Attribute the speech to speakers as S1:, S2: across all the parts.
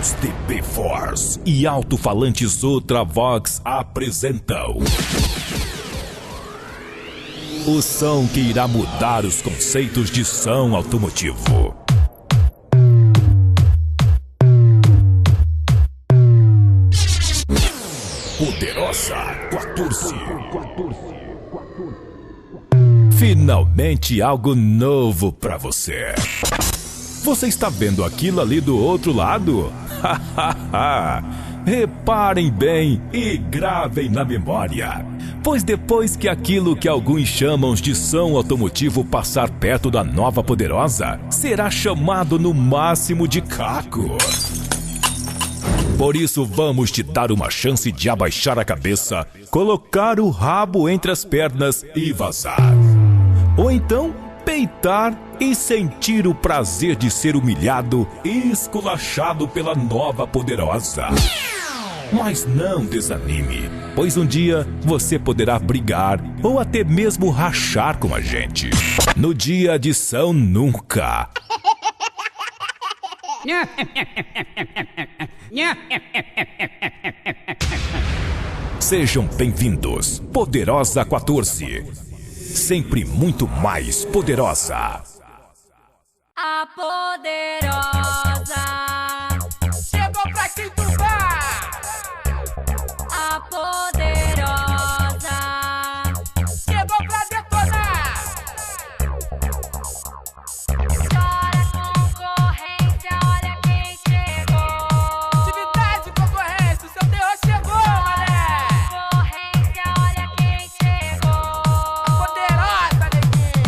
S1: Os DB Force e alto-falantes Ultravox apresentam o som que irá mudar os conceitos de som automotivo. Poderosa 14. Finalmente algo novo pra você. Você está vendo aquilo ali do outro lado? Reparem bem e gravem na memória, pois depois que aquilo que alguns chamam de som automotivo passar perto da nova Poderosa, será chamado no máximo de caco. Por isso vamos te dar uma chance de abaixar a cabeça, colocar o rabo entre as pernas e vazar. Ou então peitar e sentir o prazer de ser humilhado e esculachado pela nova Poderosa. Mas não desanime, pois um dia você poderá brigar ou até mesmo rachar com a gente. No dia de São Nunca. Sejam bem-vindos, Poderosa 14. Sempre muito mais poderosa.
S2: A Poderosa
S3: chegou pra te tumbar.
S2: A Poderosa
S3: chegou pra detonar.
S2: chora concorrência, olha quem chegou.
S3: Atividade, concorrência, o seu terror chegou, mané.
S2: Concorrência, olha quem chegou.
S3: Poderosa, neguinho.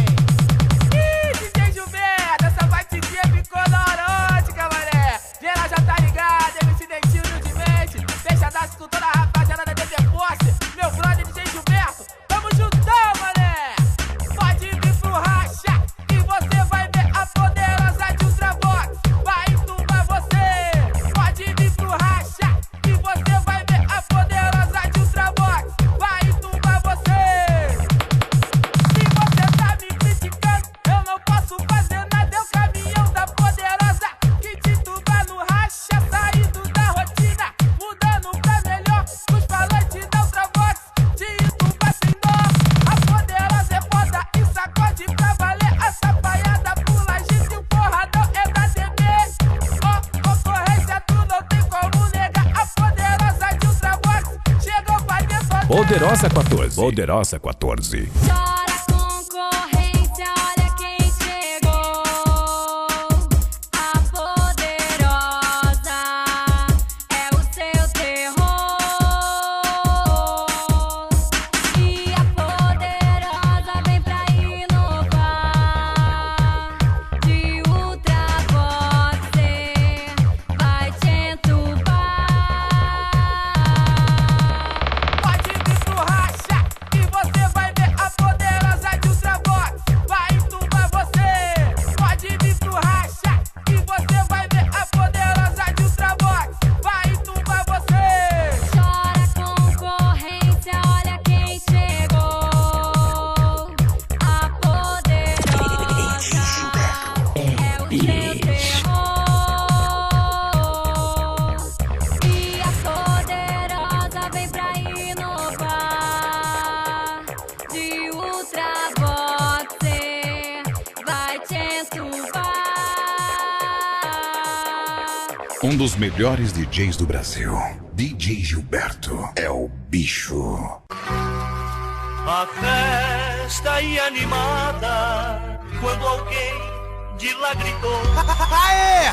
S3: Ih, DJ Gilberto, essa batidinha ficou neurótica, mané. Geral já tá ligado, MC Dentinho humildemente. Deixa dar com toda a rapaziada da DB Force. Meu brother DJ Gilberto, tamo juntão, mané. Pode vir pro racha e você vai ver a Poderosa de Ultravox. Vai entumbar você. Pode vir pro racha e você vai ver a Poderosa de Ultravox. Vai entumbar você. Se você tá me criticando, eu não posso fazer nada. É o caminhão da Poderosa que te entuba no racha, saindo da rotina, mudando pra melhor. Os falantes da Ultravox te entuba sem dó. A Poderosa é foda e sacode pra valer. A sapaiada pula, agita e o porradão é da DB. Ó, concorrência, tu não tem como negar. A Poderosa de Ultravox chegou pra detonar.
S1: Poderosa 14. Poderosa 14.
S2: Chora concorrência, olha quem chegou. A Poderosa é o seu terror. E a Poderosa vem pra inovar. De Ultravox vai te entubar.
S3: Pode vir pro racha e você vai ver a Poderosa de Ultravox. Vai entubar você. Pode vir pro racha e você vai ver a Poderosa de Ultravox. Vai entubar você.
S2: Chora concorrência, olha quem chegou. A Poderosa é o seu terror. E a Poderosa vem pra inovar. De Ultravox vai te entubar.
S4: Um dos melhores DJs do Brasil, DJ Gilberto, é o bicho.
S5: A festa e animada quando alguém de lá gritou.
S3: Aê!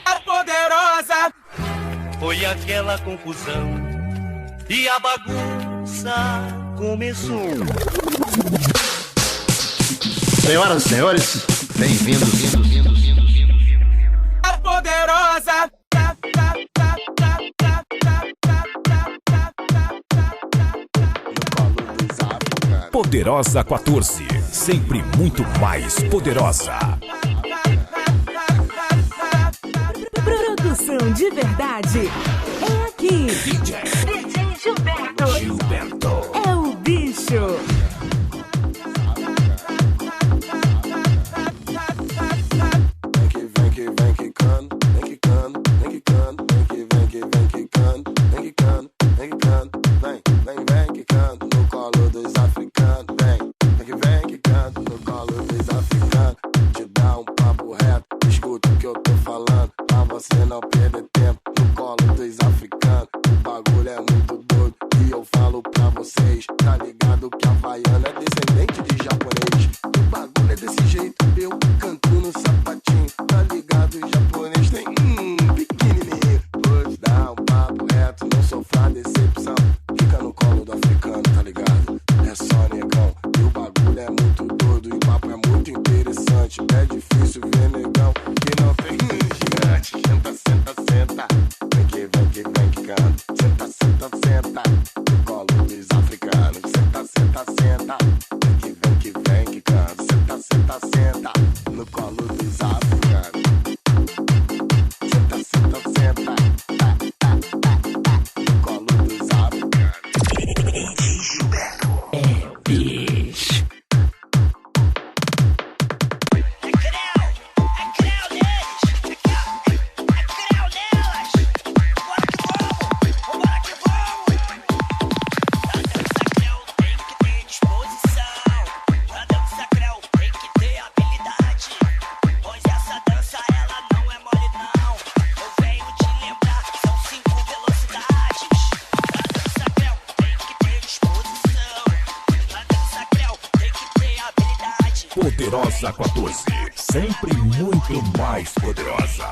S3: A Poderosa
S5: Foi aquela confusão e a bagunça começou.
S6: Senhoras e senhores, bem-vindos.
S3: a Poderosa.
S1: Poderosa 14. Sempre muito mais poderosa.
S7: Produção de verdade é aqui.
S1: DJ Gilberto.
S7: É o bicho.
S8: Vem que can, vem que can. não sofra a decepção. Fica no colo do africano, tá ligado? É só negão. E o bagulho é muito doido, e o papo é muito interessante. É difícil ver negão que não tem gigante. Senta, senta, senta. Vem que canta. Senta, senta, senta. No colo dos africanos. Senta, senta, senta. Vem que canta. Senta, senta, senta. No colo dos africanos. Senta, senta, senta. No colo dos africanos.
S1: É bicho. Poderosa 14, sempre muito mais poderosa.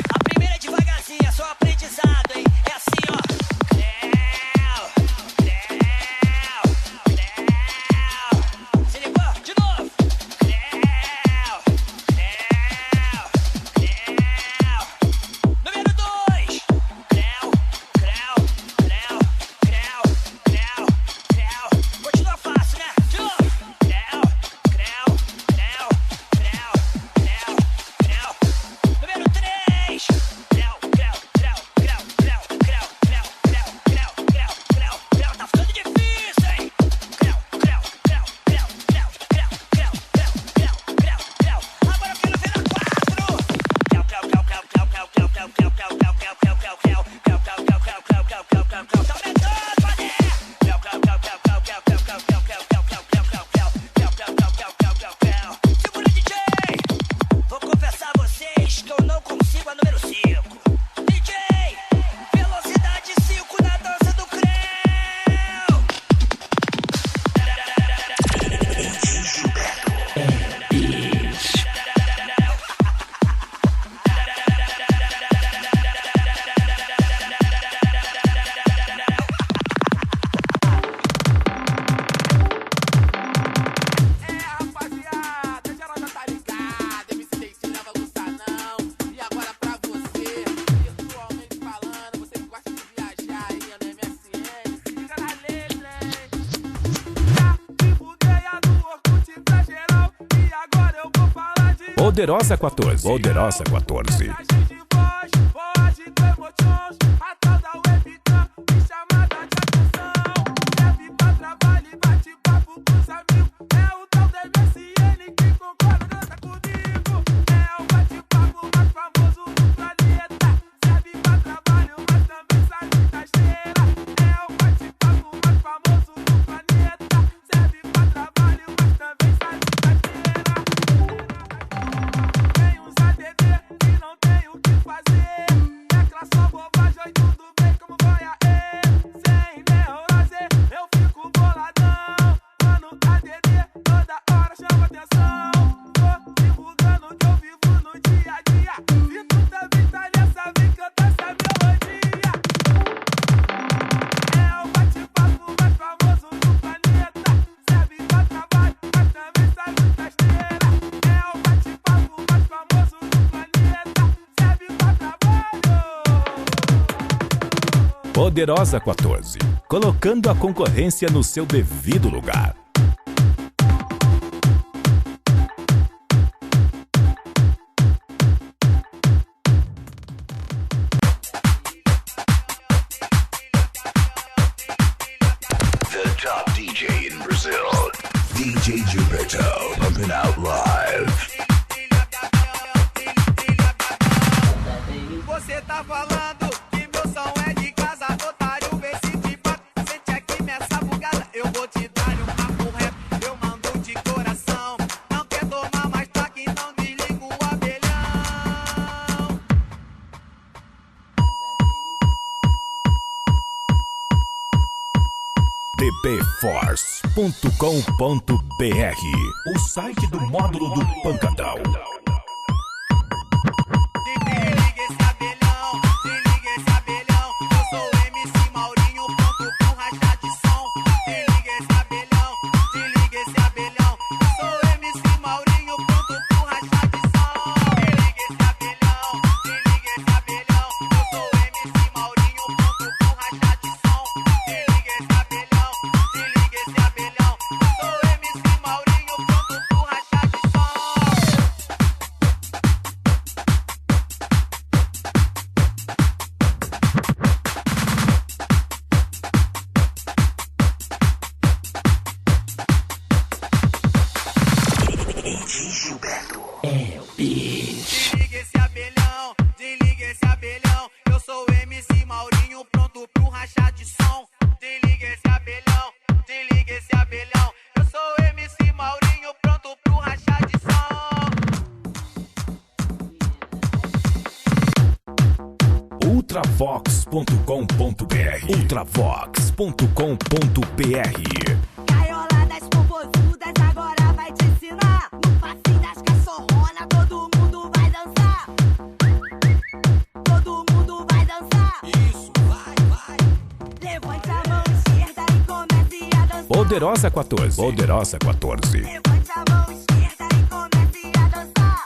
S9: A primeira é devagarzinho, é só aprendizado, hein? É assim, ó. Se ligou? De novo. Número 2. Continua fácil, né? De novo. Número 3. Tá ficando difícil, hein? Agora eu quero ver a 4. Tá aumentando, mané. Segura, DJ. Vou confessar a vocês que eu não consigo a número 5. DJ, velocidade 5 na dança do creu.
S3: Rapaziada, geral já tá ligado. MC Dentinho leva luta não. E agora pra você, virtualmente falando, você que gosta de viajar aí no MSN, se liga na letra, hein? Já divulguei a do Orkut pra geral. E agora eu vou falar de
S1: Poderosa 14, Poderosa 14.
S3: mensagem de voz, voz com emoções. A tal da webcam e chamada de atenção. Leve pra trabalho e bate papo com os amigos. É o tal da MSN que concorda, canta comigo. É o bate-papo mais famoso do planeta. Serve pra trabalho, mas também sai da esteira. É o bate-papo mais famoso do planeta. Serve pra trabalho, mas também sai da esteira. Tem uns ADD que não tem o que fazer. Tecla só bobagem, oi, tudo bem, como vai aí? Sem neurose, eu fico boladão. Mano, ADD toda hora chama atenção. Tô divulgando que eu vivo no dia a dia. E tu também tá nessa, vem cantar essa melodia. É o bate-papo mais famoso do planeta. Serve pra trabalho, mas também sai da esteira. É o bate-papo mais famoso do planeta. Serve pra trabalho.
S1: Poderosa 14, colocando a concorrência no seu devido lugar.
S4: The top DJ in Brazil. DJ Gilberto, pumping out live.
S3: Você tá falando que meu som é de casa, otário, vê se te bate. Sente aqui nessa bugada, eu vou te dar um papo reto. Eu mando de coração, não quer tomar mais taque, então desliga o abelhão.
S1: dbforce.com.br, o site do módulo do Pancadão.
S3: Desliga esse abelhão. esse abelhão. Eu sou o MC Maurinho, pronto pro rachar de som. Se liga esse abelhão, se liga esse abelhão. Eu sou o MC Maurinho, pronto pro rachar de som.
S1: Ultravox.com.br Ultravox.com.br
S7: Gaiola das popozudas agora vai te ensinar. No passinho das cachorronas todo mundo vai dançar. Todo mundo vai dançar.
S3: Isso, vai.
S7: Levante a mão esquerda e comece a dançar.
S1: Poderosa 14 Poderosa 14
S7: Levante a mão esquerda e comece a dançar.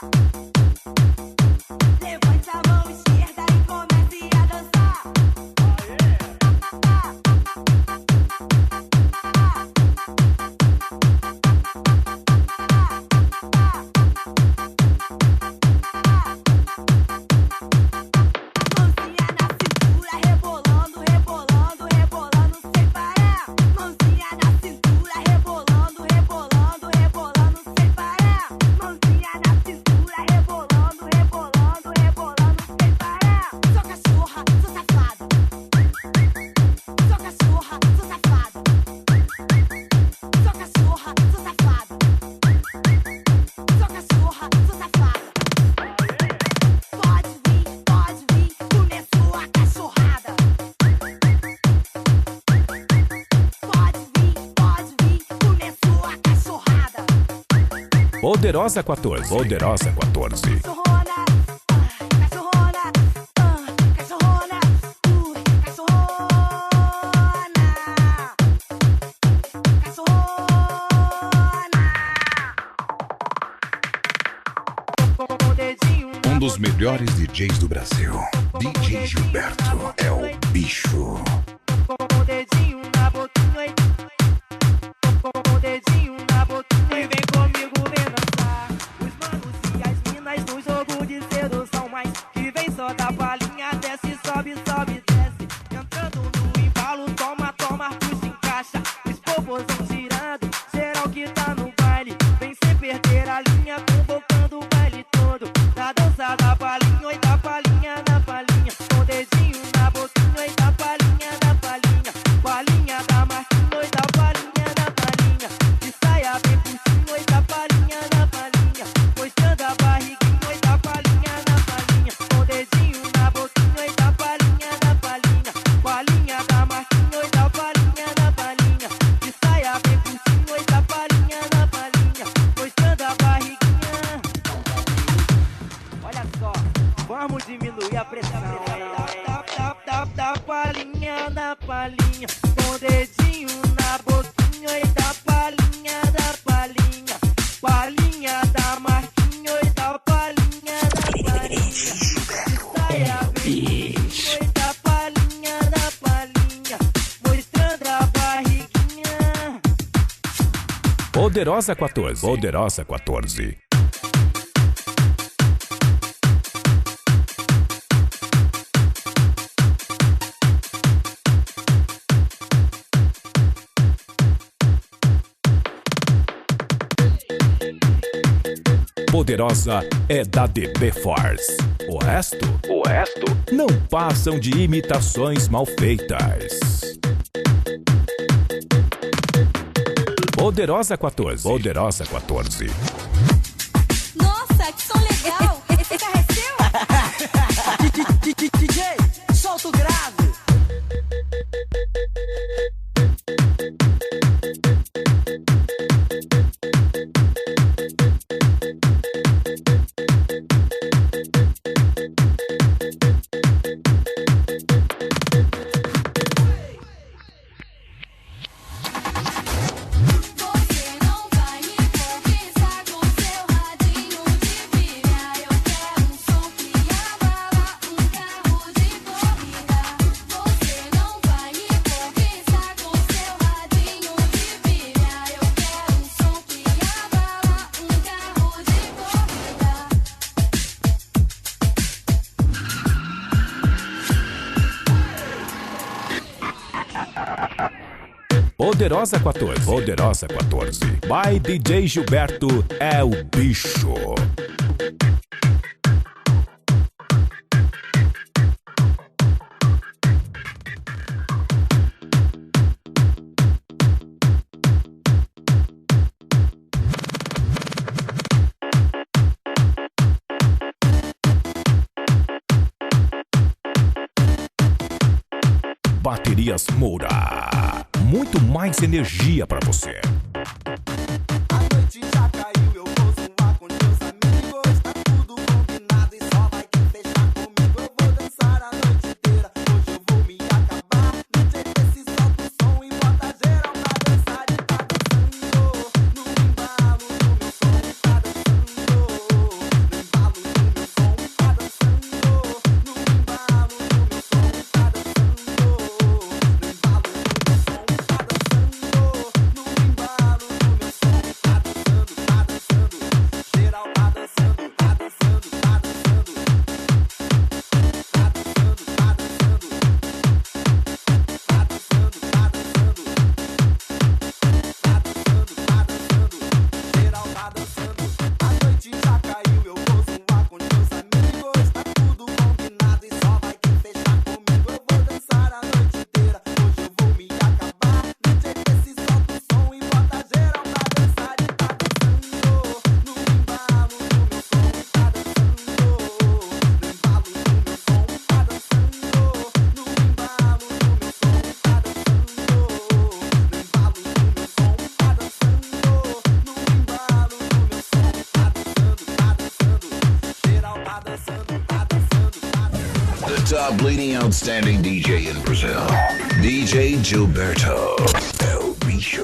S7: Levante a mão esquerda e comece a dançar. Mãozinha na cintura, rebolando, rebolando, rebolando sem parar. Mãozinha na cintura, rebolando, rebolando, rebolando sem parar. Mãozinha na cintura, rebolando, rebolando, rebolando sem parar. Sou cachorra, sou safada. Sou cachorra, sou safada. Sou cachorra, sou safada. Sou cachorra, sou safada. Pode vir, começou a cachorrada. Pode vir, começou a cachorrada.
S1: Poderosa 14 Poderosa 14
S7: Cachorrona, cachorrona, cachorrona, cachorrona. Com dedinho
S4: Um dos melhores DJs do Brasil, DJ Gilberto, é o bicho.
S3: com o dedinho na boquinha. Com o dedinho na boquinha. E vem comigo, vem dançar. Os manos e as minas no jogo de sedução. Mas que vem só da palhinha, desce, sobe, sobe, desce. Entrando no embalo, toma, toma, puxa, encaixa. Os popozão girando, geral que tá no baile. Vem sem perder a linha, convocando o baile todo. Da dança da palhinha, oi, da palhinha na palhinha. Com o dedinho na boquinha, oi, da palhinha na palhinha. Palhinha da marquinha, oi, da palhinha na palhinha. De saia bem por cima, oi, da palhinha na palhinha. Mostrando a barriguinha, oi, da palhinha na palhinha. Com o dedinho na boquinha, oi, da palhinha na palhinha. Palhinha da marquinha, oi, da palhinha na palhinha. De saia bem por cima, oi, da palhinha na palhinha. Mostrando a barriguinha. Olha só, vamos diminuir a pressão. Da palhinha na palhinha. Com o dedinho na boquinha e da palhinha da palhinha. Palhinha da marquinha e da palhinha da palhinha. Saia bem e da palhinha da palhinha. Mostrando a barriguinha.
S1: Poderosa 14 Poderosa 14 Poderosa é da DB Force. O resto não passam de imitações mal feitas. Poderosa 14 Poderosa 14
S2: Nossa, que som legal! Esse carro é seu?
S3: DJ, solta o grave.
S2: Você não vai me conquistar com seu radinho de pilha. Eu quero um som que abala um carro de corrida. Você não vai me conquistar com seu radinho de pilha. Eu quero um som que abala um carro de corrida.
S1: Poderosa 14 Poderosa 14 By DJ Gilberto é o bicho. Baterias Moura. Muito mais energia pra você.
S8: A noite já caiu, eu vou zoar com meus amigos. Tá tudo combinado e só vai quem fechar comigo. Eu vou dançar a noite inteira, hoje eu vou me acabar. No dia desse solta o som e bota geral pra dançar. E tá dançando no embalo do meu som. Tá dançando no embalo do meu som. Tá dançando no embalo do meu som. Tá dançando no embalo do meu som. Tá dançando no embalo do meu som. Tá dançando, geral tá dançando, tá dançando, tá dançando. Tá dançando, tá dançando. Tá dançando, tá dançando. Tá dançando, tá dançando. Geral tá dançando. A noite já caiu, eu vou zoar com meus amigos. Tá tudo combinado e só vai quem fechar comigo. Eu vou dançar a noite inteira, hoje eu vou me acabar. No dia desse solta o som e bota geral pra dançar. E tá dançando no embalo do meu som. Tá dançando no embalo do meu som. Tá dançando no embalo do meu som. Tá dançando no embalo do meu som. Tá dançando no embalo do meu som. Tá dançando, geral tá dançando, tá dançando, tá dançando.
S4: The top leading outstanding DJ in Brazil, DJ Gilberto, El Bicho.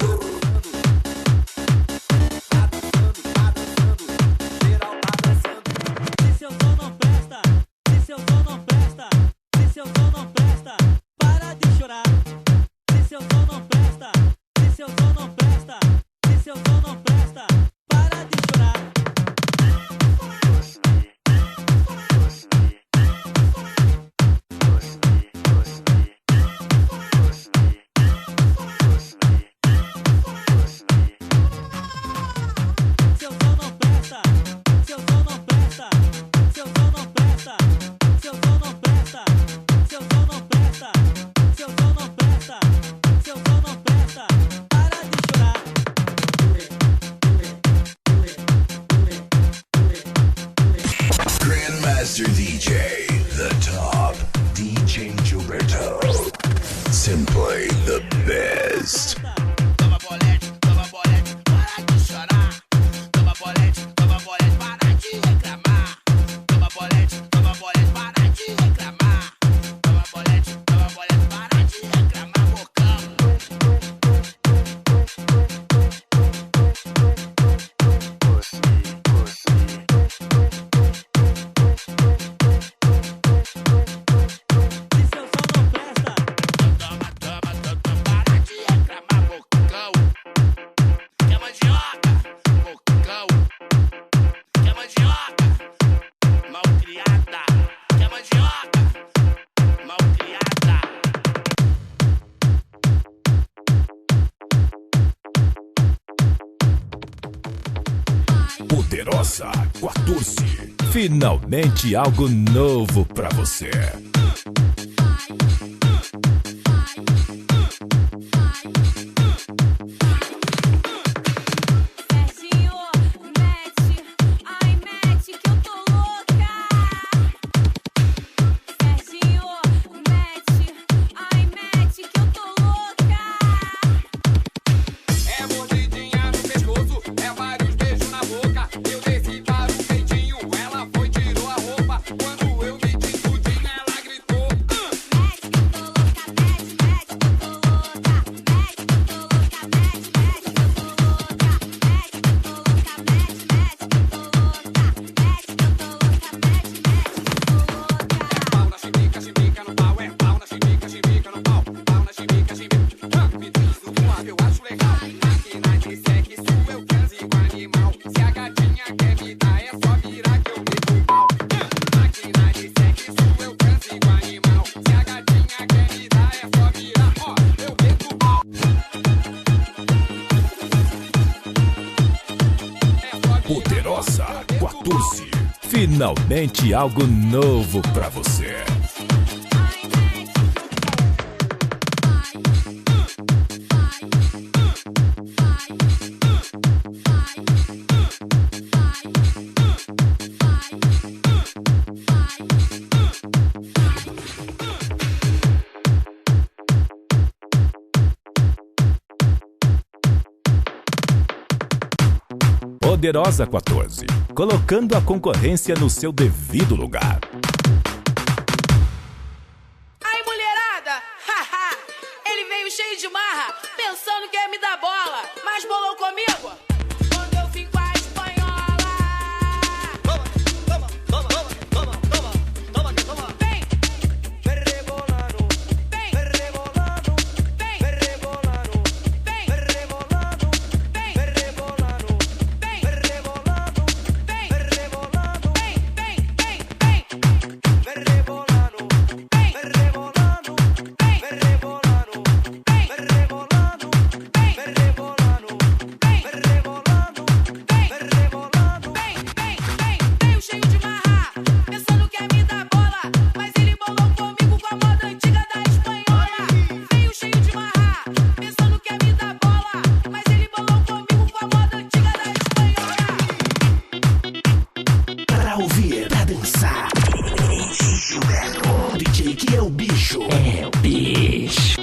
S9: Se seu som não presta, se seu som não presta, se seu som não presta, para de chorar. Se seu som não presta, se seu som não presta, se seu som não presta, para de chorar. Seu som não presta, seu som não presta, seu som não presta, seu som não presta, seu som não presta, seu som não presta, seu som não presta, para de chorar.
S4: Grandmaster DJ, the top DJ Gilberto. Simply the best.
S3: Toma bolete, para de chorar. Toma bolete, para de reclamar. Toma bolete, para de reclamar. Toma bolete, para de reclamar, bocão.
S9: Se seu som não presta,
S3: Para de reclamar, bocão. Quer mandioca, bocão. Quer mandioca, malcriada. Quer mandioca, malcriada.
S1: Poderosa 14. Finalmente algo novo pra você.
S2: Serginho, mete, ai mete que eu tô louca. Serginho, mete, ai mete que eu tô louca.
S3: É mordidinha no pescoço, é vários beijos na boca. Eu desci para o peitinho, ela foi e tirou a roupa. Quando eu me dei tudinho, ela gritou.
S2: Mete que eu tô louca, mete, mete que eu tô louca. Mete que eu tô louca, mete, mete que eu tô louca. Mete que eu tô louca, mete, mete que eu tô louca. Mete que eu tô louca, mete, mete que eu tô louca.
S3: Pau na chimbica, chimbica no pau. É pau na chimbica, chimbica no pau. Pau na chimbica, chimbica. Me diz no voar, eu acho legal. Máquina de sexo, eu transo com animal. Se a gatinha quer me dar, é só virar que eu meto o pau. Máquina de sexo, eu transo com animal. Se a gatinha quer me dar, é só virar. Ó, eu meto o pau.
S1: Poderosa 14. Finalmente algo novo pra você.
S2: Ai mete,
S1: Poderosa 14, colocando a concorrência no seu devido lugar.
S10: Aí, mulherada! Haha! Ele veio cheio de marra, pensando que ia me dar bola, mas bolou comigo. Quando eu vim com a espanhola. Vem! Vem rebolando, vem rebolando, vem rebolando, vem rebolando, vem rebolando, vem rebolando, vem rebolando, vem, vem, vem, vem. Vem rebolando, vem rebolando, vem rebolando, vem rebolando, vem rebolando, vem rebolando, vem rebolando, vem, vem, vem. Veio cheio de marra, pensando que ia me dar bola, mas ele bolou comigo com a moda antiga da espanhola. Veio cheio de marra, pensando que ia me dar bola, mas ele bolou comigo com a moda antiga da espanhola.
S11: Pra ouvir, pra dançar. O DJ que é o bicho. É o bicho.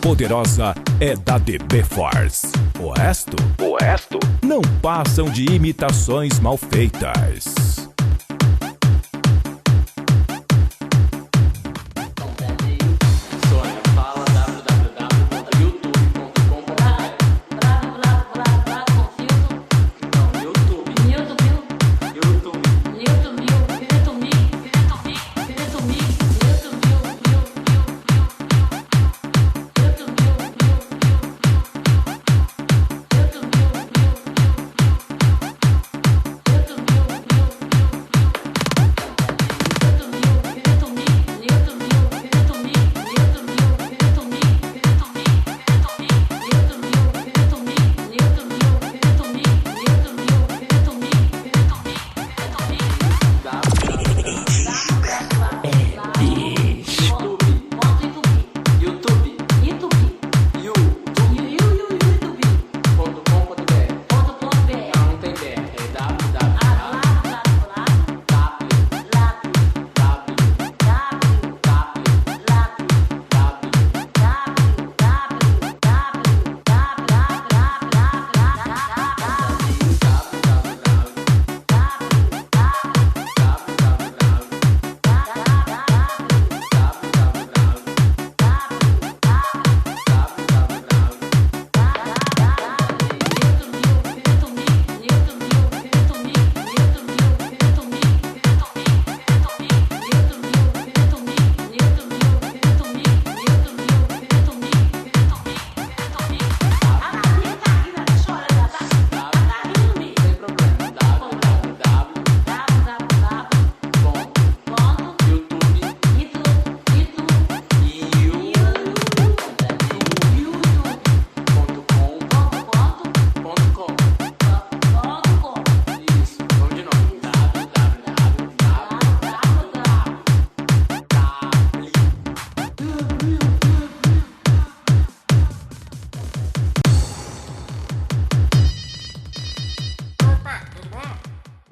S1: Poderosa é da DB Force. O resto não passam de imitações mal feitas.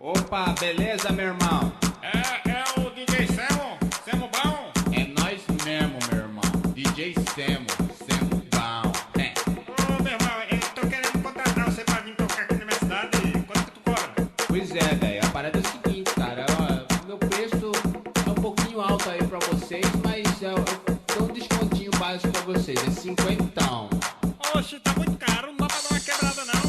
S12: Opa, beleza, meu irmão?
S13: É o DJ Semo, Semo bom?
S12: É nós mesmo, meu irmão. DJ Semo bom. É.
S13: Ô, meu irmão, eu tô querendo contratar você pra vir tocar aqui na minha cidade. Quanto que tu cobra?
S12: Pois é, velho. A parada é o seguinte, cara. Ó, meu preço é um pouquinho alto aí pra vocês, mas eu dou um descontinho básico pra vocês. É 50.
S13: Oxe, tá muito caro, não dá pra dar uma quebrada não.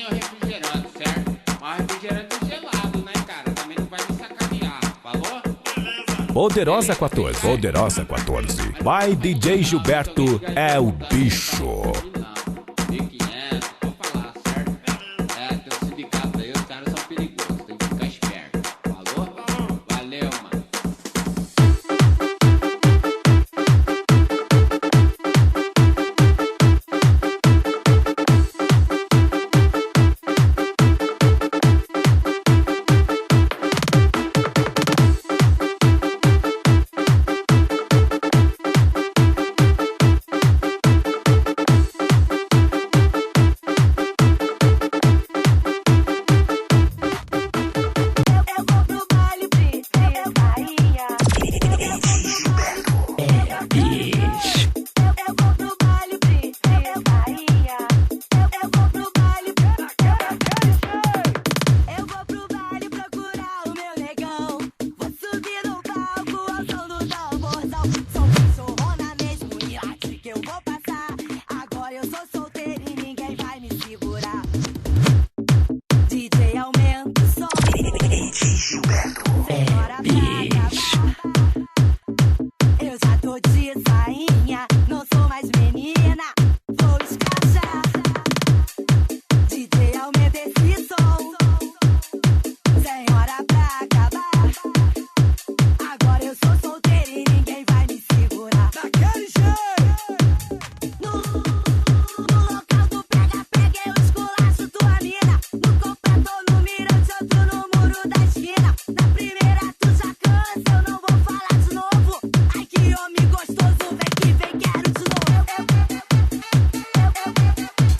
S12: Refrigerante, certo?
S1: Poderosa 14. Poderosa 14. Vai DJ Gilberto é o bicho.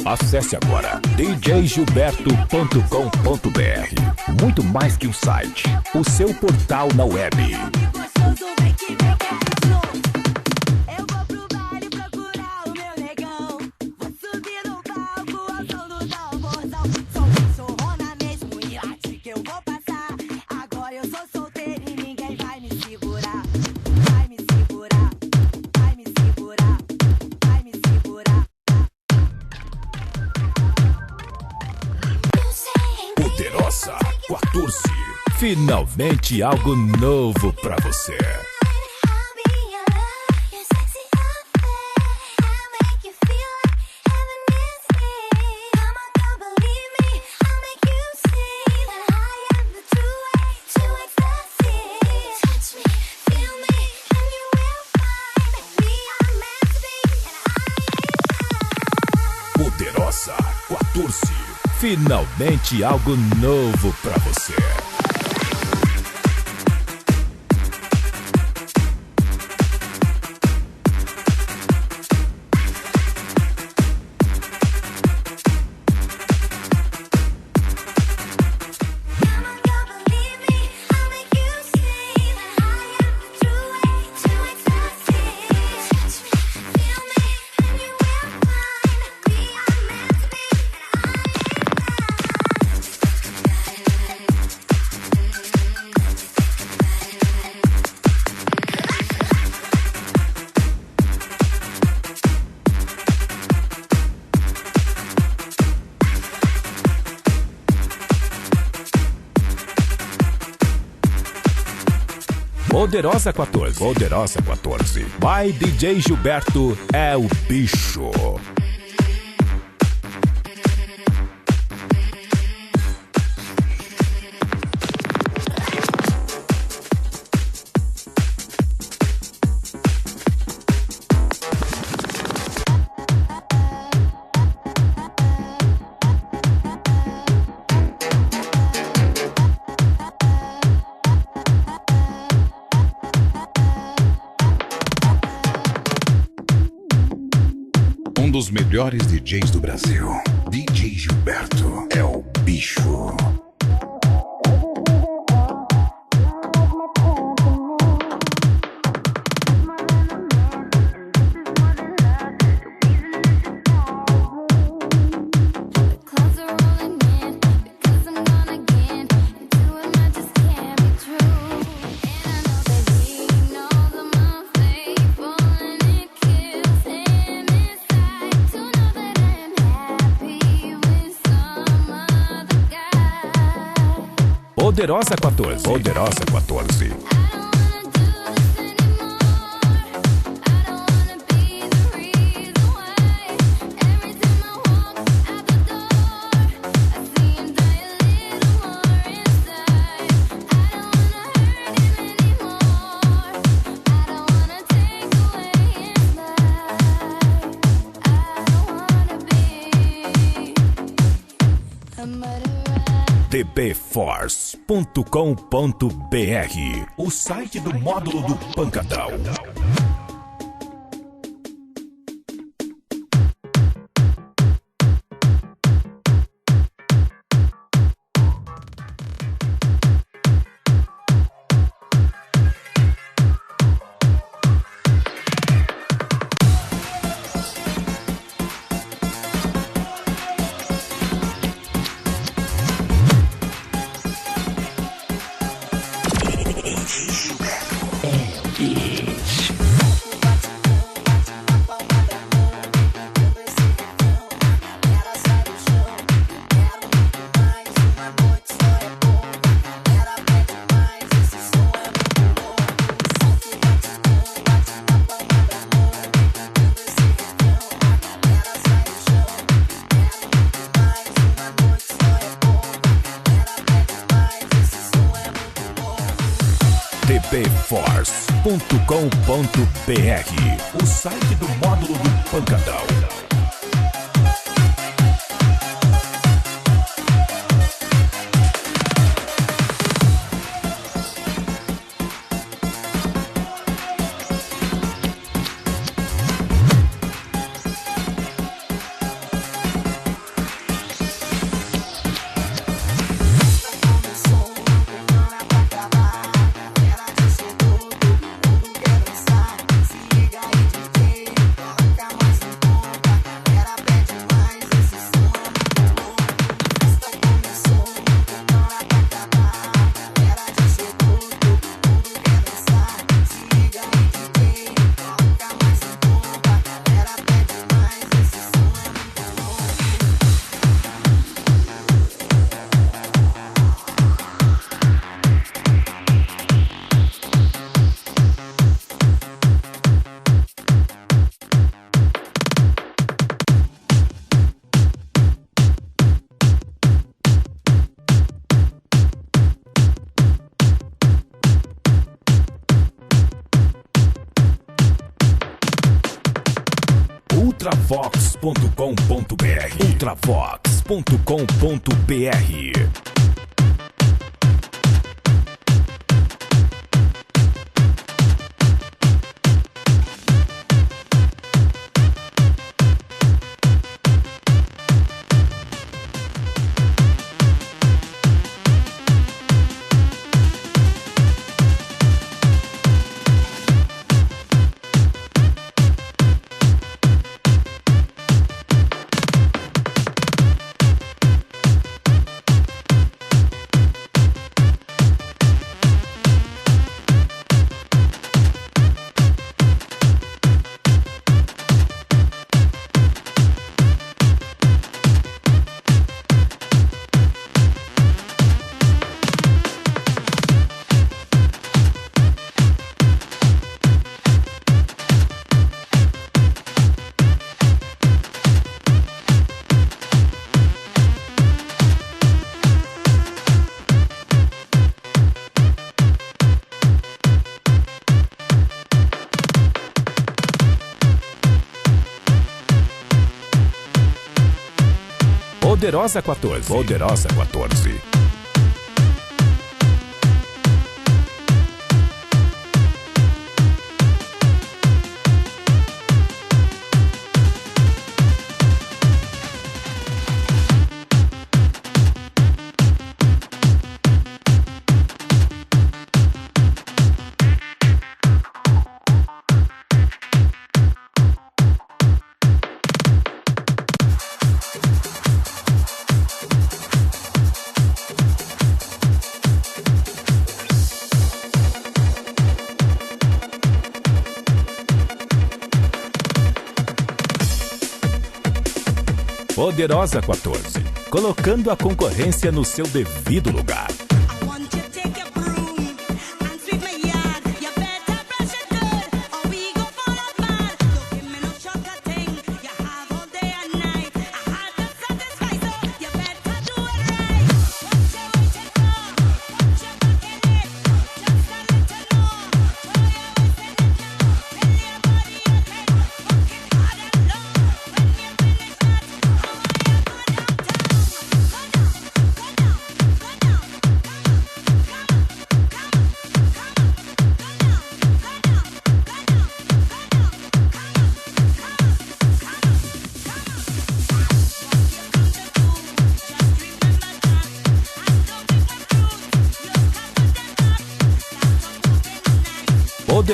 S1: Acesse agora djgilberto.com.br. Muito mais que um site, o seu portal na web. Poderosa 14. Finalmente algo novo pra você. Poderosa 14. Finalmente algo novo pra você. Poderosa 14. Poderosa 14. Vai DJ Gilberto é o bicho.
S4: Um dos melhores DJs do Brasil, DJ Gilberto, é o bicho.
S1: Poderosa 14. Poderosa 14. dbforce.com.br, o site do módulo do Pancadão. dbforce.com.br, o site do módulo do Pancadão. ultravox.com.br, ultravox.com.br. Poderosa 14. Poderosa 14. Poderosa 14, colocando a concorrência no seu devido lugar.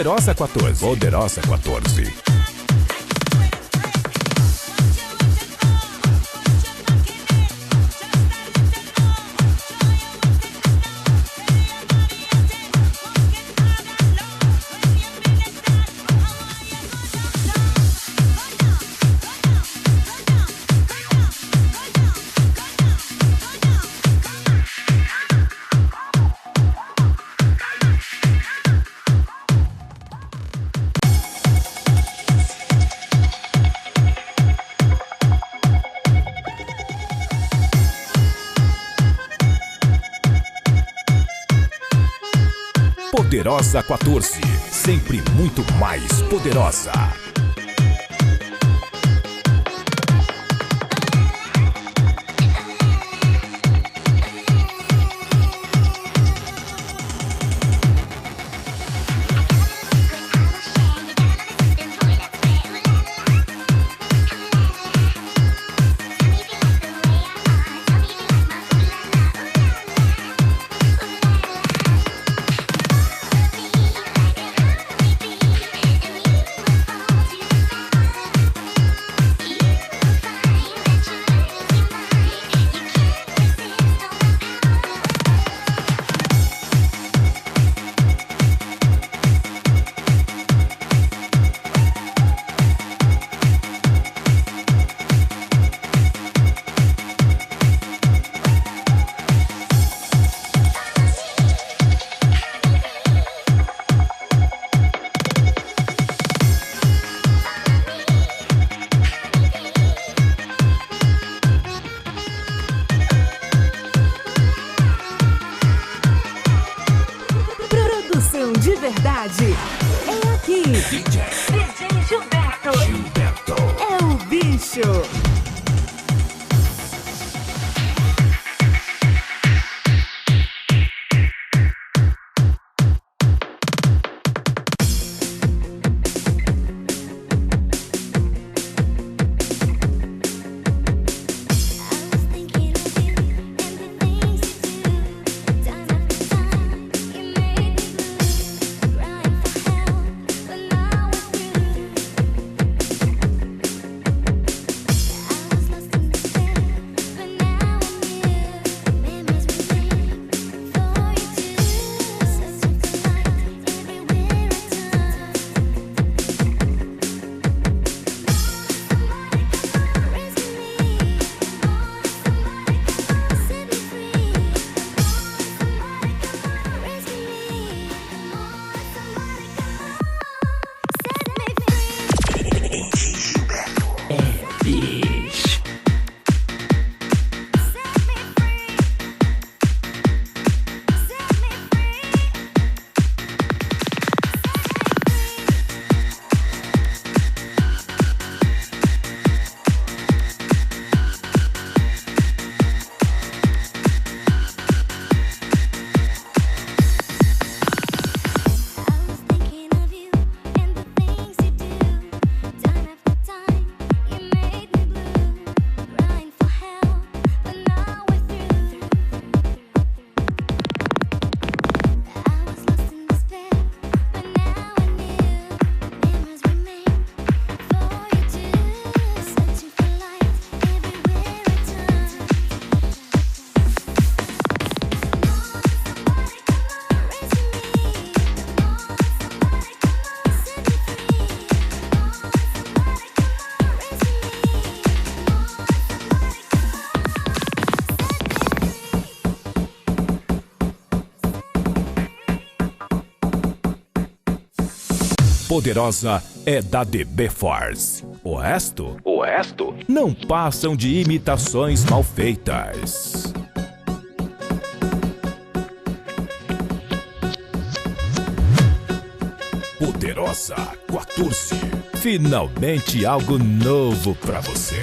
S1: Poderosa 14. Poderosa 14. Poderosa 14, sempre muito mais poderosa.
S14: De verdade é aqui. DJ Gilberto. É o bicho.
S1: Poderosa é da DB Force. O resto não passam de imitações mal feitas. Poderosa 14. Finalmente algo novo pra você.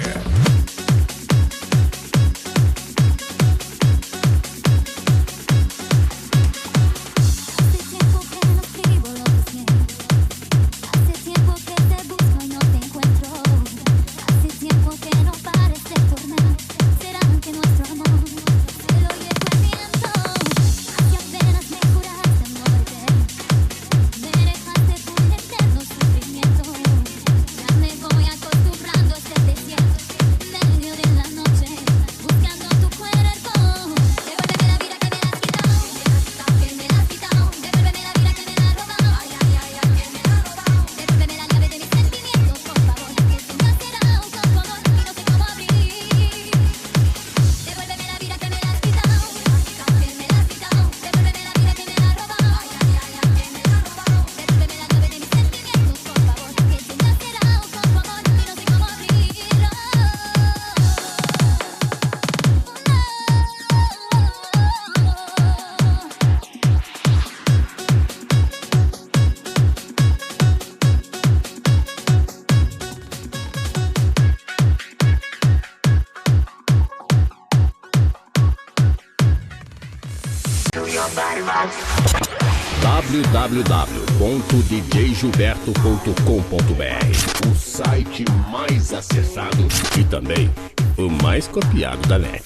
S2: Dejaste
S15: www.djgilberto.com.br, o site mais acessado e também o mais copiado da net.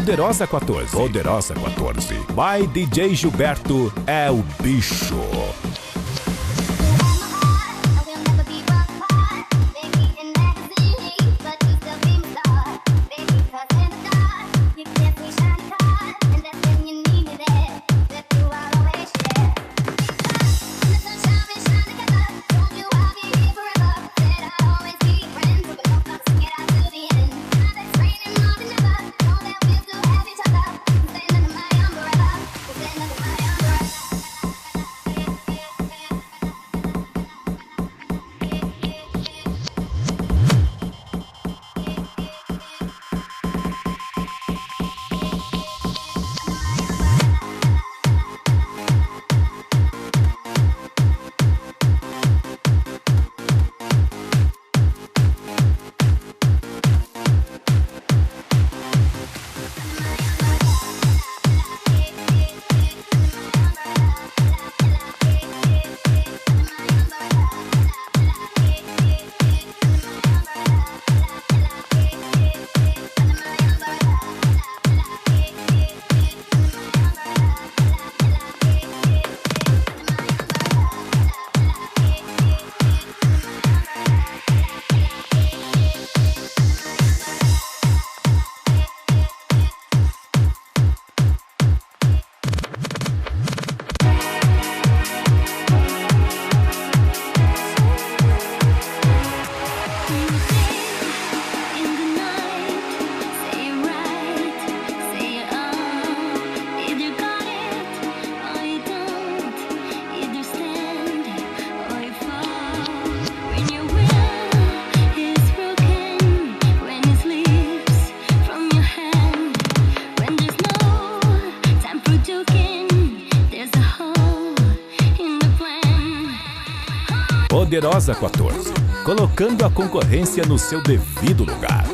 S1: Poderosa 14. Poderosa 14. By DJ Gilberto é o bicho. Poderosa 14, colocando a concorrência no seu devido lugar.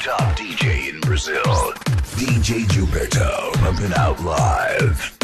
S4: top DJ in Brazil. DJ Gilberto, pumping out live.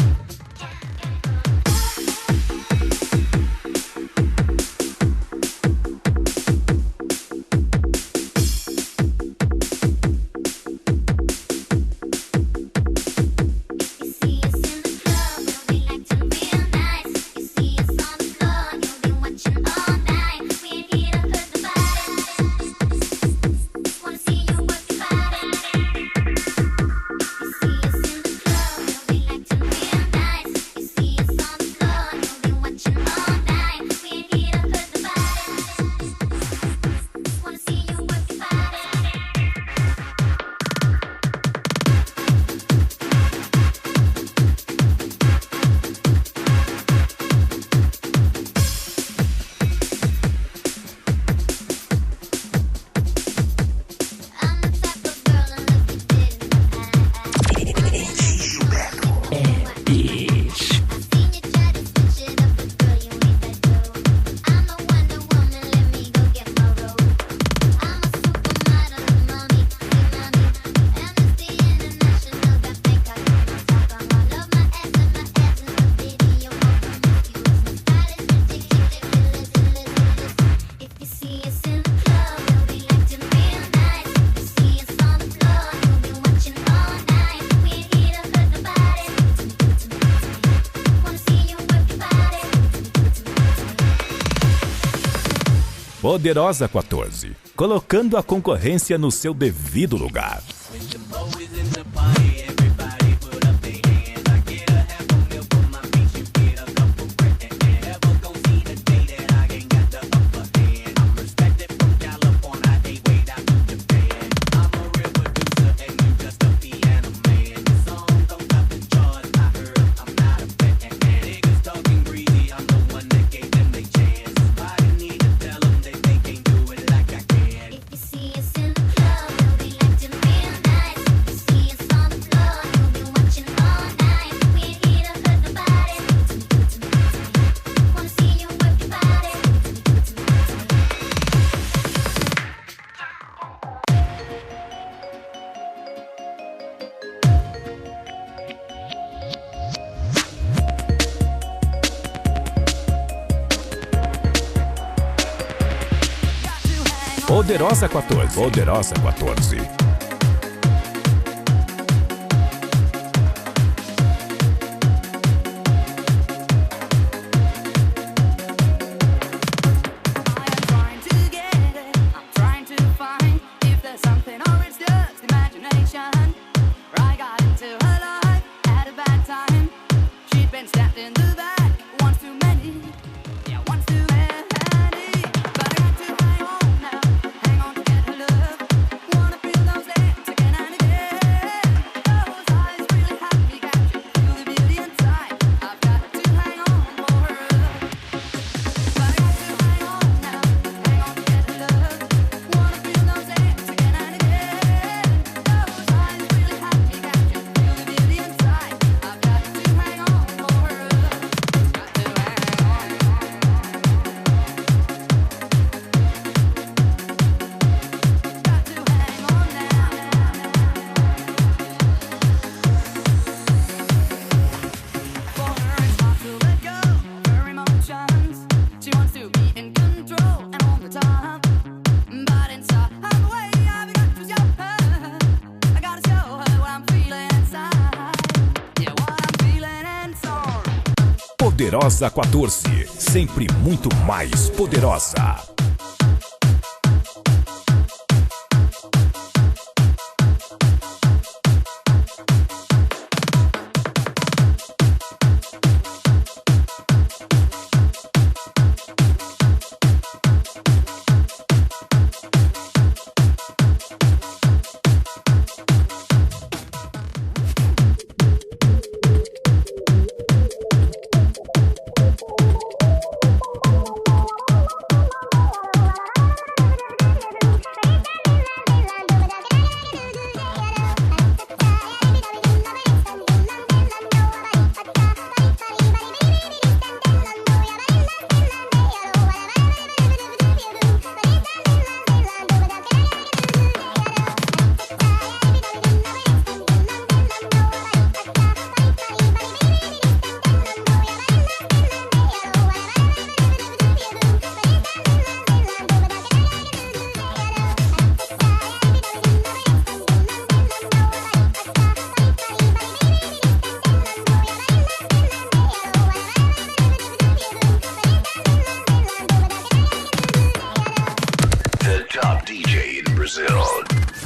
S1: Poderosa 14, colocando a concorrência no seu devido lugar. Poderosa 14, Poderosa 14. Poderosa 14, sempre muito mais poderosa.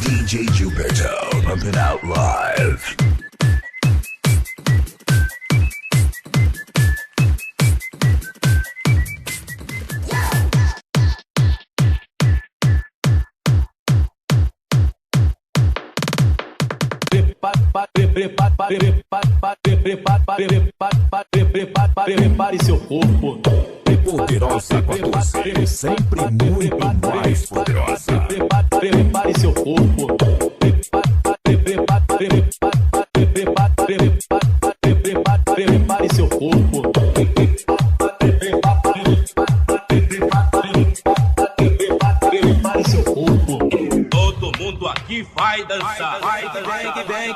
S1: DJ Gilberto, Pump It Out Live.
S16: Prepare seu corpo.
S1: Poderosa 14, sempre muito mais poderosa.
S16: Prepare seu corpo. Prepare seu corpo. Prepare seu corpo.
S17: Todo mundo aqui vai dançar.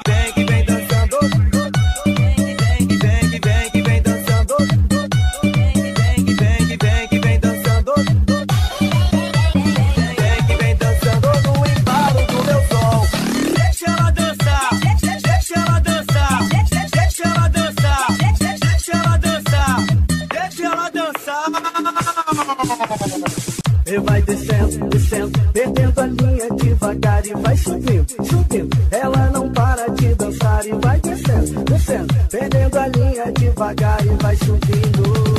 S10: Vem que vem dançando. Vem que vem dançando. Vem que vem dançando. Vem que vem dançando no embalo do meu som. Deixa ela dançar. Deixa ela dançar. Deixa ela dançar. Deixa ela dançar. Deixa ela dançar.
S18: e vai descendo, descendo, perdendo a linha devagar e vai subindo, subindo. Ela não para de dançar e vai descendo, descendo, perdendo a linha devagar e vai subindo.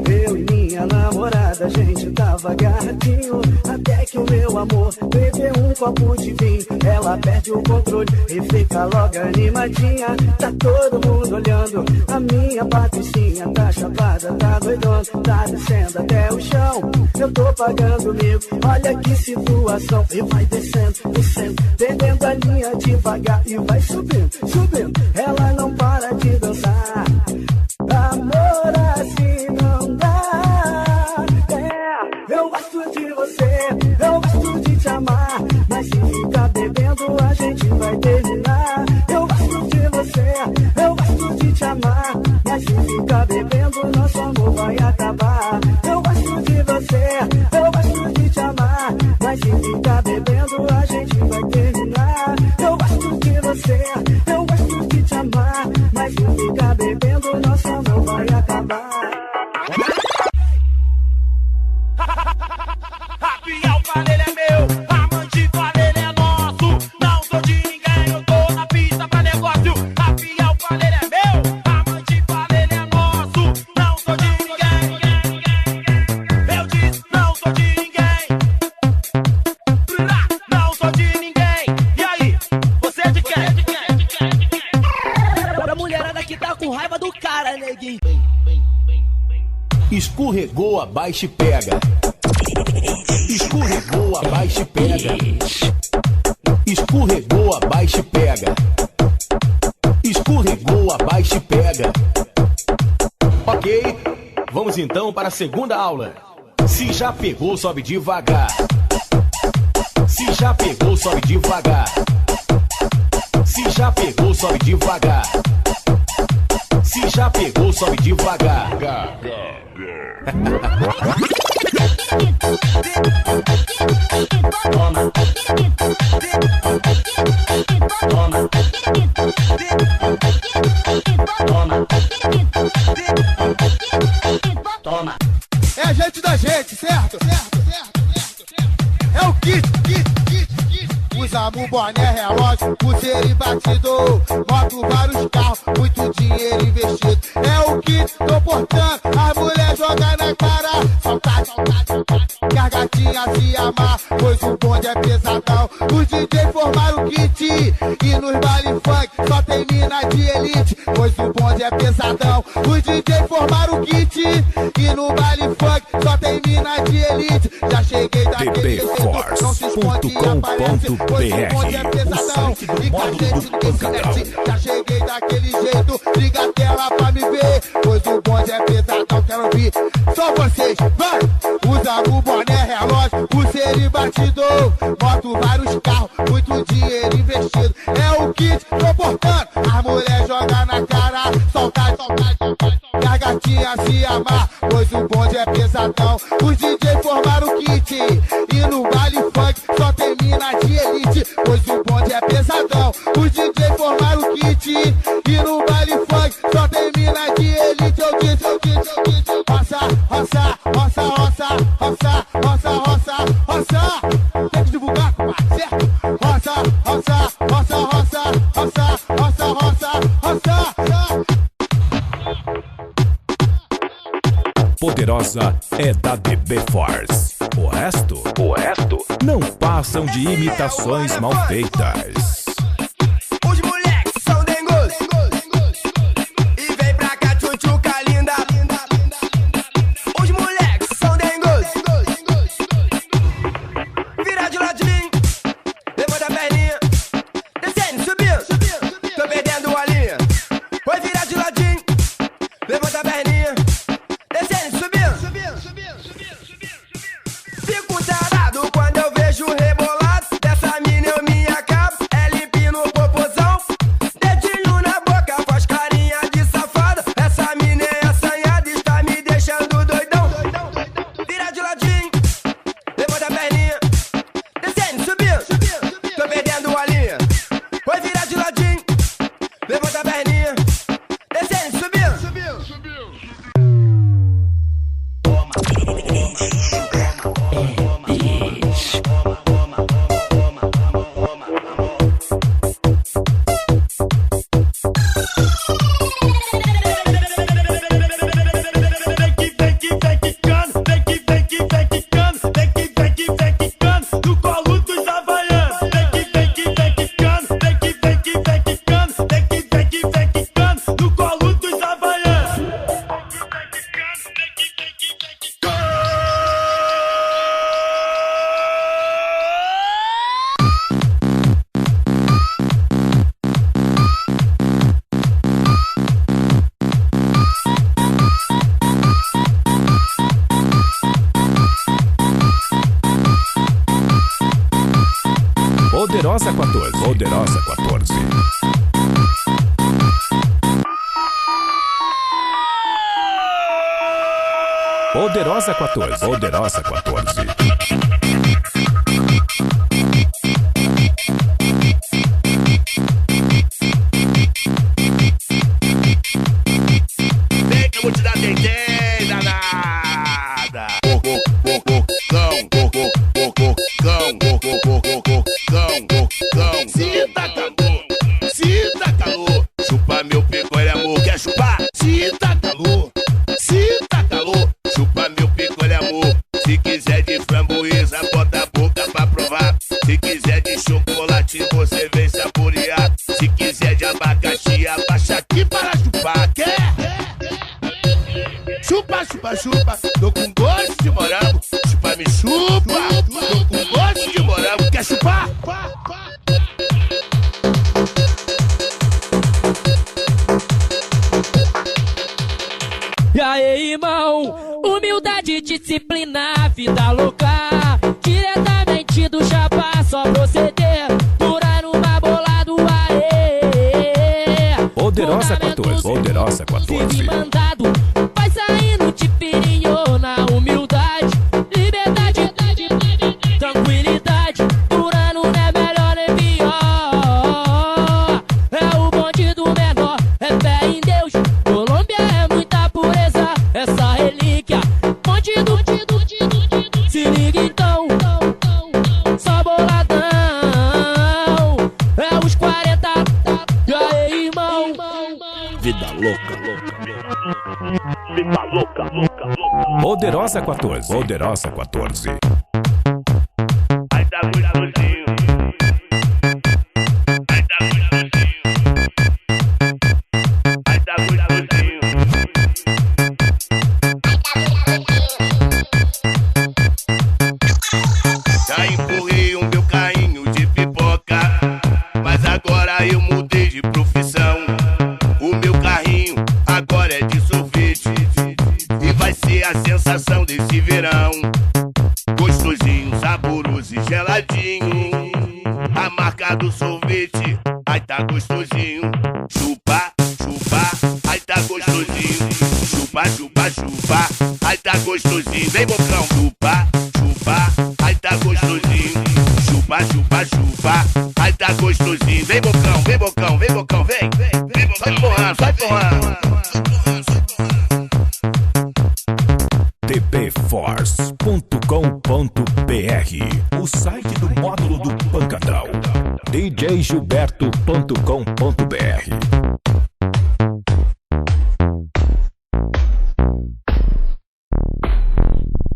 S18: Eu e minha namorada, a gente tava agarradinho, até que o meu amor bebeu um copo de vinho. Ela perde o controle e fica logo animadinha. Tá todo mundo olhando, a minha patricinha tá chapada, tá doidona, tá descendo até o chão. Eu tô pagando mico, olha que situação. E vai descendo, descendo, perdendo a linha devagar e vai subindo, subindo. Ela não para de dançar. Amor assim não dá. É, eu gosto de você, eu gosto de te amar, mas se ficar bebendo a gente vai terminar. Eu gosto de você, eu gosto de te amar, mas se ficar bebendo nosso amor vai acabar. Eu gosto de você, eu gosto de te amar, mas se ficar bebendo a gente vai terminar. Eu gosto de você, eu gosto de te amar, mas se ficar bebendo nosso amor vai acabar.
S5: Rapial Palheiro é meu, Amante Palheiro é nosso. Não sou de ninguém, eu tô na pista pra negócio. Rapial Palheiro é meu, Amante Palheiro é nosso. Não sou de ninguém, eu disse não sou de ninguém. Não sou de ninguém. E aí, você é de quem?
S9: Pra mulherada que tá com raiva do cara, neguinho.
S19: Escorregou, abaixa e pega. Escorregou, abaixa e pega. Escorregou, abaixa e pega. Escorregou, abaixa e pega. Ok, vamos então para a segunda aula. Se já pegou, sobe devagar. Se já pegou, sobe devagar. Se já pegou, sobe devagar. Se já pegou, sobe devagar.
S5: Toma. Toma. Toma. Toma.
S20: É a gente da gente, certo? É o kit. Usamos boné, relógio, pulseira e batidor. Moto, vários carros, muito dinheiro investido. É o kit, tô portando, as mulheres jogam na cara. Soltar, que as gatinhas se amar, pois o bonde é pesadão. Os DJ formaram o kit, e nos baile funk só tem mina de elite, pois o bonde é pesadão. Os DJ formaram o kit, e no baile funk só tem mina de elite. Já cheguei daquele jeito, não se esconde e aparece, pois o bonde é pesadão. E com a gente ninguém se mete. Já cheguei daquele jeito, liga a tela pra me ver, pois o bonde é pesadão, quero ouvir só vocês, vai! Usa o boné, relógio, pulseira e batidor. Moto, vários carros, muito dinheiro investido. É o kit, tô portando, as mulheres jogam na cara. Soltar, que as gatinhas se amar, pois o bonde é pesadão. Os DJ formaram o kit, e no baile funk só tem mina de elite, pois o bonde é pesadão. Os DJ formaram o kit, e no baile funk só tem mina de elite. Eu disse, roça. Tem que divulgar, certo? Roça.
S1: Poderosa é da DB Force. O resto não passam de imitações mal feitas.
S5: Os moleques são dengosos e vem pra cá, tchutchuca linda. Os moleques são dengosos. Vira de ladinho, levanta a perninha, descendo, subindo, tô perdendo a linha. Vai virar de ladinho, levanta a perninha, descendo, subindo. Fico tarado quando eu vejo rebolado dessa mina, eu me acabo. Ela
S1: Poderosa 14. Poderosa 14. Poderosa 14. Poderosa 14.
S15: Vem que eu vou te dar tentei, danada. Se tá calor, se tá calor, chupa meu pico, olha amor, quer chupar? Se tá calor, se tá calor, chupa meu pico, olha amor. Se quiser de framboesa, bota a boca pra provar. Se quiser de chocolate, você vem saborear. Se quiser de abacaxi, abaixa aqui para chupar. Quer? Chupa, chupa, chupa, tô com gosto de morango. Chupa, me chupa, tô com gosto de morango. Quer chupar?
S9: E aí, irmão, humildade, disciplina, vida louca, diretamente do chapa, só proceder, durar numa bolada, aê.
S1: Poderosa 14. Poderosa 14.
S9: Mandado, vai saindo de pirinho na humildade, liberdade, tranquilidade, durando não é melhor nem pior. É o bonde do menor, é fé em Deus. Colômbia é muita pureza, essa relíquia. Bonde do se liga então, só boladão. É os 40, e aí, irmão?
S15: Vida louca,
S16: Vida louca, louca, louca.
S1: Poderosa 14. Poderosa 14.
S15: Ai, tá gostosinho. Ai, tá gostosinho. Ai, tá gostosinho. Já empurrei o meu carrinho de pipoca, mas agora eu mudei de profissão. O meu carrinho agora é de sorvete e vai ser a sensação desse verão. Gostosinho, saboroso e geladinho, a marca do sorvete, ai tá gostosinho. Chupa, chupa, ai tá gostosinho. Chupa, chupa, chupa, ai tá gostosinho. Vem bocão, chupa, chupa, ai tá gostosinho. Chupa, chupa, chupa, ai tá gostosinho. Vem bocão, vem bocão, vem bocão, vem. Sai porrando, sai porrando.
S1: tbforce.com.br, o site do módulo do Pancadão. djgilberto.com.br.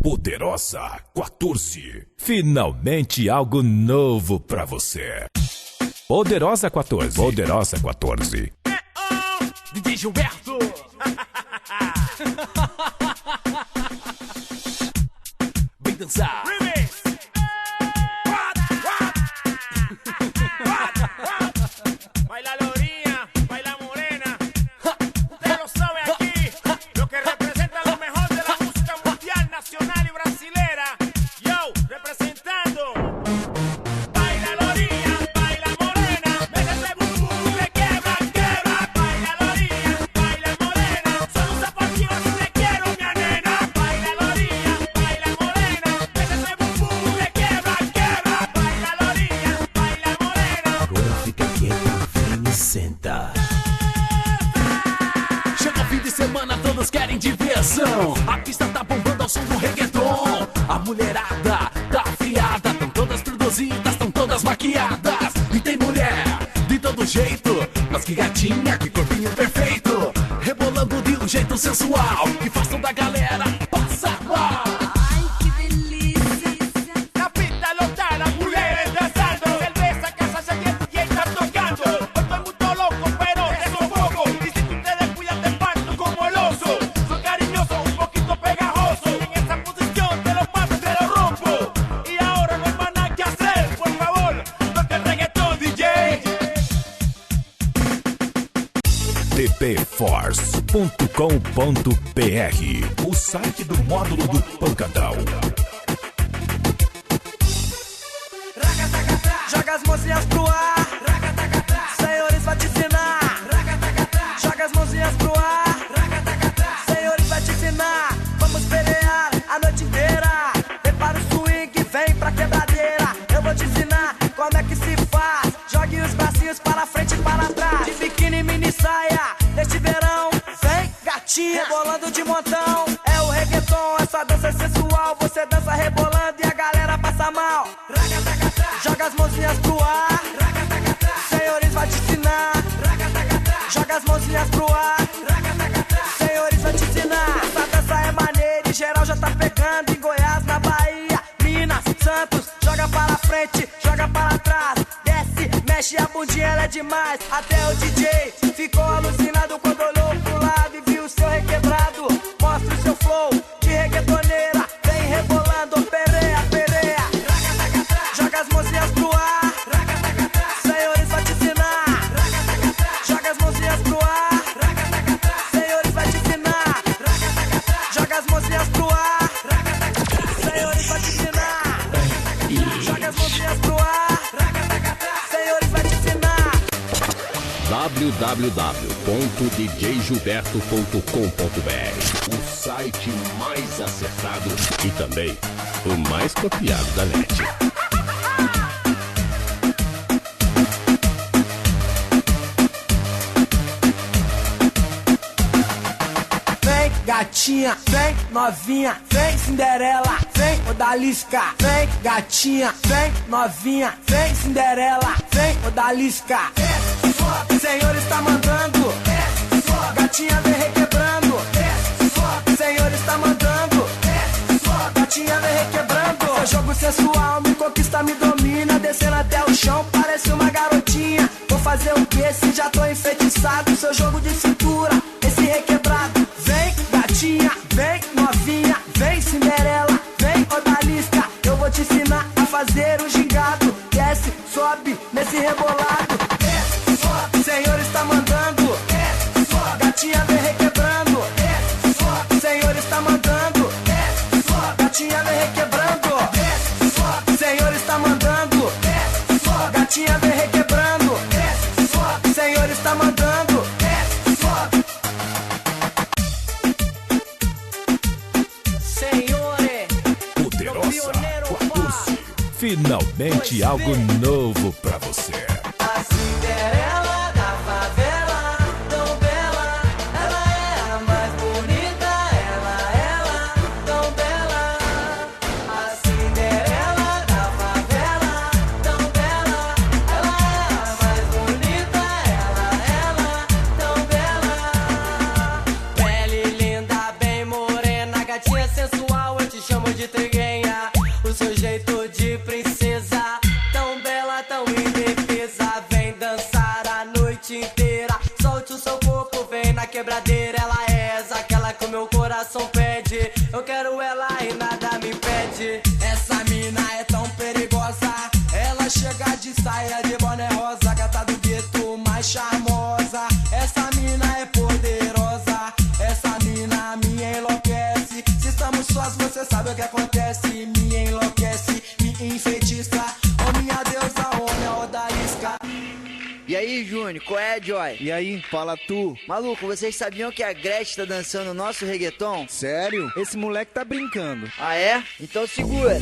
S1: Poderosa 14. Finalmente algo novo pra você. Poderosa 14. Poderosa 14.
S3: DJ Gilberto. Vem dançar.
S5: Baila Lorinha, baila Morena. Usted lo sabe aquí. Lo que representa lo mejor de la música mundial, nacional y brasilera. Yo, representando. Baila Lorinha, baila Morena. Mete ese bum bum y le quebra, quebra. Baila Lorinha, baila Morena. Son un zapatillo y te quiero, mi nena. Baila Lorinha, baila Morena. Mete ese bum bum y le quebra, quebra. Baila Lorinha, baila Morena.
S19: Agora fica quieto, vem e senta. Chega o fim de semana, todos querem diversão. A pista tá bombando ao som do reggaeton. A mulherada tá afiada, tão todas produzidas, tão todas maquiadas. E tem mulher de todo jeito, mas que gatinha, que corpinho perfeito. Rebolando de um jeito sensual, que façam da galera passar mal.
S5: La pista loca, las mujeres danzando. Cerveza, casa saliendo y está tocando. Hoy todo el mundo loco, pero eso poco. Y si tú te descuidas te parto como el oso. Soy cariñoso, un poquito pegajoso. En esa posición te lo mato, te lo rompo. Y ahora no hay más nada que hacer, por favor. Toca el reggaetón, DJ.
S1: tbforce.com.br, o site do módulo do Pancadão.
S5: Joga
S18: Joga as mãozinhas pro ar, senhores vai te ensinar. Joga as mãozinhas pro ar, senhores vai te ensinar. Vamos pelear a noite inteira. Vem para o swing, vem pra quebradeira. Eu vou te ensinar como é que se faz. Jogue os bracinhos para frente e para trás. De biquíni, mini saia, neste verão. Vem, gatinha, rebolando de montão. É o reggaeton, essa dança é sensual. Você dança rebolando e a galera passa mal. Joga as mãozinhas pro ar, senhores vai te ensinar. Joga as mãozinhas pro ar, senhores vai te ensinar. Essa dança é maneira e geral já tá pegando. Em Goiás, na Bahia, Minas, Santos. Joga para frente, joga para trás. Desce, mexe a bundinha, ela é demais. Até o DJ ficou alucinado quando olhou pro lado e viu o seu requebrado. Mostra o seu flow de reggaetoneira. Vem rebolando, pereia, pereia. Joga as mãozinhas pro ar, senhores vai te ensinar. Joga as mãozinhas pro ar, senhores vai te ensinar. Joga as mãozinhas pro ar, senhores vai te ensinar. Joga as mãozinhas pro ar, senhores vai te ensinar.
S19: www.djgilberto.com.br, o site mais acessado e também o mais copiado da net.
S18: Vem gatinha, vem novinha, vem Cinderela, vem odalisca. Vem gatinha, vem novinha, vem Cinderela, vem odalisca. Senhor está mandando, gatinha vem requebrando. Senhor está mandando, gatinha vem requebrando. Seu jogo sensual me conquista, me domina. Descendo até o chão, parece uma garotinha. Vou fazer o que se já tô enfeitiçado? Seu jogo de cintura, esse requebrado. Vem gatinha, vem novinha, vem Cinderela, vem odalisca. Eu vou te ensinar a fazer um gingado. Desce, sobe nesse rebolado. Senhor está mandando, gatinha vem requebrando. Senhor está mandando, gatinha vem requebrando. Senhor está mandando, gatinha vem requebrando. Senhor está mandando. Senhores,
S1: Poderosa 14. Finalmente algo novo pra você.
S18: a Cinderela da favela, tão bela. Ela é a mais bonita, ela, tão bela. A Cinderela da favela, tão bela. Ela é a mais bonita, ela, tão bela. Pele linda, bem morena, gatinha sensual, eu te chamo de triguenha. O seu jeito de princesa, tão bela, tão indefesa. Vem dançar a noite inteira, solte o seu corpo, vem na quebradeira. Ela é essa, aquela que o meu coração pede. Eu quero ela e nada me impede. Essa mina é tão perigosa, ela chega de saia de boné rosa. Gata do gueto mais charmosa, essa mina é poderosa. Essa mina me enlouquece. Se estamos sós, você sabe o que acontece. Me enlouquece, me enfeitiça. Oh minha deusa, oh minha odalisca.
S21: E aí, Júnior, qual é, Joy? E aí, fala tu. Maluco, vocês sabiam que a Gretchen tá dançando o nosso reggaeton? Sério? Esse moleque tá brincando. Ah, é? Então segura.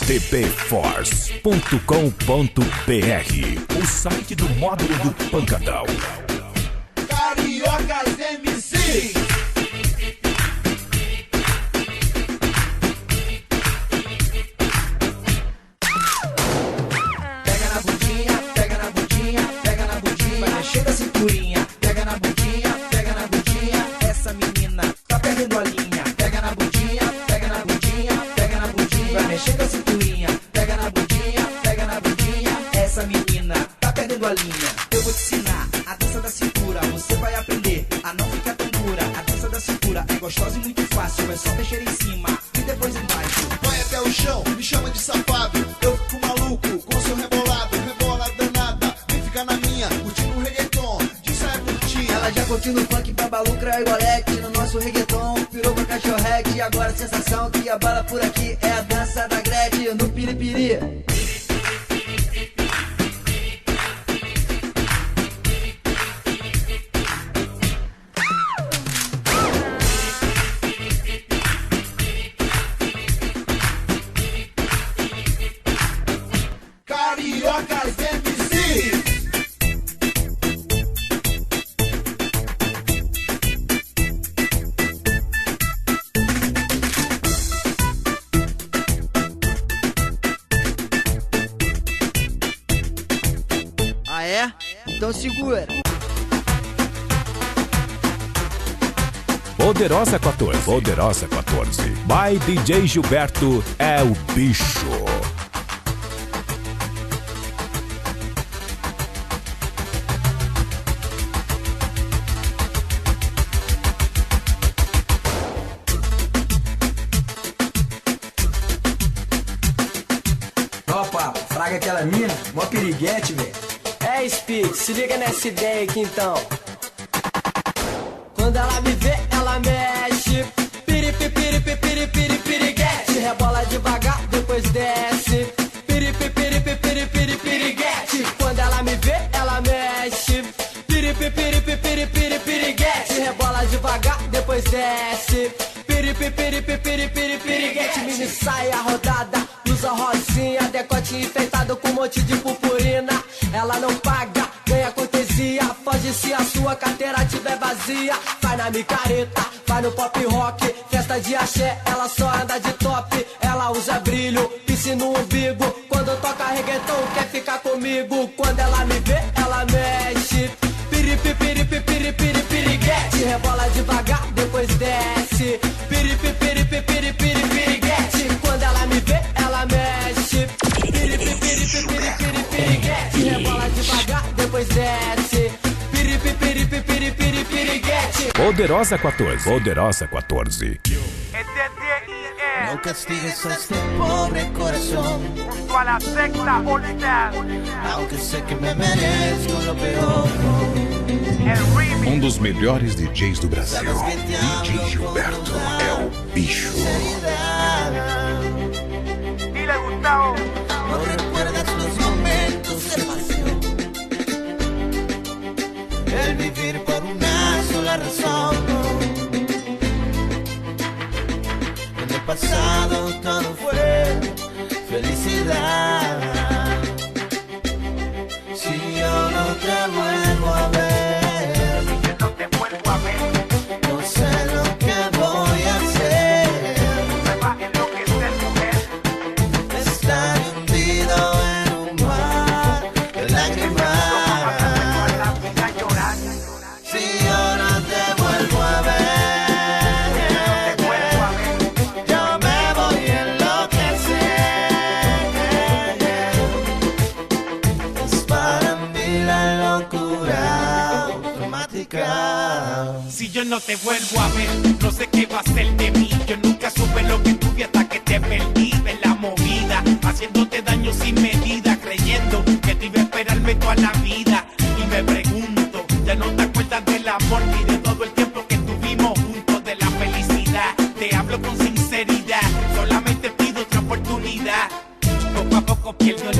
S1: tbforce.com.br, o site do módulo do Pancadão.
S20: Cariocas MC.
S18: Pega na bundinha, pega na bundinha, pega na bundinha. Vai mexer da cinturinha. Pega na bundinha, pega na bundinha. Essa menina tá perdendo a linha. Pega na bundinha, pega na bundinha, pega na bundinha. Vai mexer da cinturinha. Pega na bundinha, pega na bundinha. Essa menina tá perdendo a linha. Eu vou te ensinar a dança da cintura. Você vai aprender a não ficar tão dura. A dança da cintura é gostosa e muito fácil. É só mexer em cima e depois embaixo.
S20: Vai até o chão, me chama de safado. Eu fico maluco com seu rebolado. Rebola danada, vem ficar na minha. Curtindo o reggaeton, de saia curtinha.
S21: Ela já curtindo funk, babalucra e golete. No nosso reggaeton, pirou com a cachorrete. E agora a sensação que abala por aqui é a dança da Gretchen no piripiri. Então segura.
S1: Poderosa 14. Poderosa 14. By DJ Gilberto é o bicho.
S6: Opa, fraga aquela mina, mó piriguete, velho.
S22: É, Speed, se liga nessa ideia aqui então. Quando ela me vê, ela mexe. Piripi, piripi, piripi, piripi, piriguete. Rebola devagar, depois desce. Piripi, piripi, piripi, piripi, piriguete. Quando ela me vê, ela mexe. Piripi, piripi, piripi, piripi, piriguete. Rebola devagar, depois desce. Piripi, piripi, piripi, piripi, piriguete. Mini saia rodada, usa rosinha, decote enfeitado com um monte de purpurina. Ela não paga, ganha cortesia. Foge se a sua carteira tiver vazia. Vai na micareta, vai no pop rock. Festa de axé, ela só anda de top. Ela usa brilho, piercing no umbigo. Quando toca reggaeton, quer ficar comigo. Quando ela me vê, ela mexe. Piripi, piripi, piripi, piripi, piriguete. Rebola devagar, depois desce. Piripi, piripi, piripi, piripi, piriguete. Quando ela me vê, ela mexe. Piripi, piripi, piripi, piripi, piriguete. Rebola devagar, depois desce. Piripi, piripi, piripi, piripi, piriguete.
S1: Poderosa 14. Poderosa 14.
S23: No castigues a este pobre corazón.
S5: Junto a la secta All-Star.
S23: Aunque sé que me merezco lo peor.
S4: Um dos melhores DJs do Brasil, DJ Gilberto, é o bicho.
S5: Dile, Gustavo.
S23: No recuerdas los momentos de pasión. El vivir por una sola razón. En el pasado todo fue felicidad. Si yo no te vuelvo a ver,
S5: no te vuelvo a ver,
S23: no sé lo que voy a hacer.
S5: me va a enloquecer, mujer.
S23: Estar hundido en un mar de lágrimas. Si yo no te vuelvo a ver, yo me voy a enloquecer. Es para mí la locura automática.
S5: Si yo no te vuelvo a ver, no sé qué va a ser de mí. Yo nunca supe lo que tuve hasta que te perdí en la movida, haciéndote daño sin medida, creyendo que te iba a esperarme toda la vida. Y me pregunto, ya no te acuerdas del amor ni de todo el tiempo que tuvimos juntos, de la felicidad. Te hablo con sinceridad, solamente pido otra oportunidad. Poco a poco pierdo